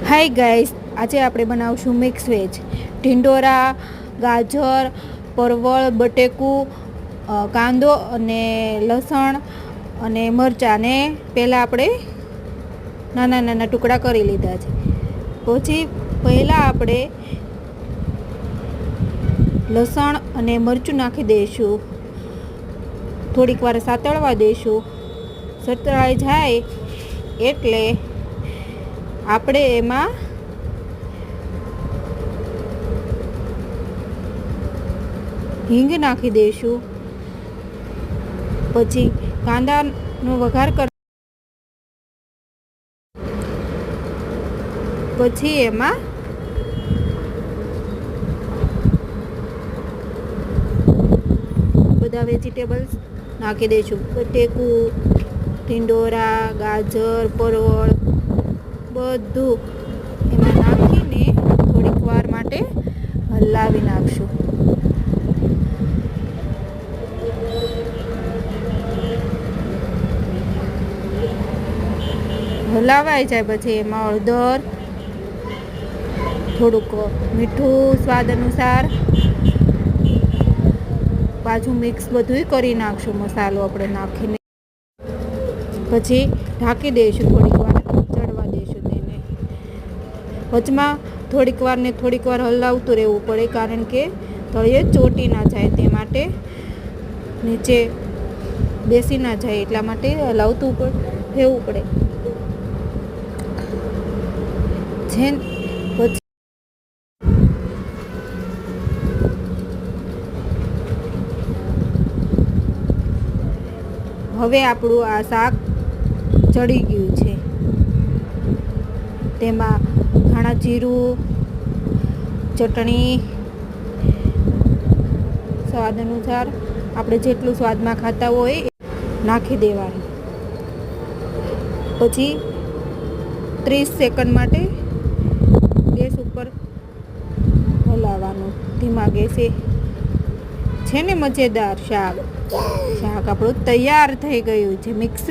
Hi guys, આજે આપણે બનાવશું મિક્સ વેજ. ઢીંડોરા, ગાજર, પરવળ, બટેકું, કાંદો અને લસણ અને મરચાંને પહેલાં આપણે નાના નાના ટુકડા કરી લીધા છે. પછી પહેલાં આપણે લસણ અને મરચું નાખી દઈશું. થોડીક વાર સાતળવા દઈશું. સતળાઈ જાય એટલે આપણે એમાં હિંગ નાખી દઈશું. પછી કાંદાનો વઘાર પછી એમાં બધા વેજીટેબલ્સ નાખી દઈશું. બટેકું, ઢીંડોરા, ગાજર, પરવળ બધું એમાં નાખીને થોડીક વાર માટે હલાવી નાખશું. હલાવાઈ જાય પછી એમાં હળદર, થોડુંક મીઠું સ્વાદ અનુસાર, પાછું મિક્સ બધું કરી નાખશું. મસાલો આપણે નાખીને પછી ઢાંકી દઈશું. થોડીક વાર ચડવા દઈશું તેને. વચમાં થોડીક વાર હલાવતું રહેવું પડે, કારણ કે તળિયે ચોટી ના જાય તે માટે, નીચે બેસી ના જાય એટલા માટે હલાવતું રહેવું પડે. હવે આપણું આ શાક ચડી ગયું છે. તેમાં ધાણા જીરું, ચટણી, સ્વાદ અનુસાર આપણે જેટલું સ્વાદમાં ખાતા હોય એ નાખી દેવાનું. પછી 30 સેકન્ડ માટે ગેસ ઉપર હલાવવાનું ધીમા ગેસે. છે ને મજેદાર શાક આપણું તૈયાર થઈ ગયું છે. મિક્સ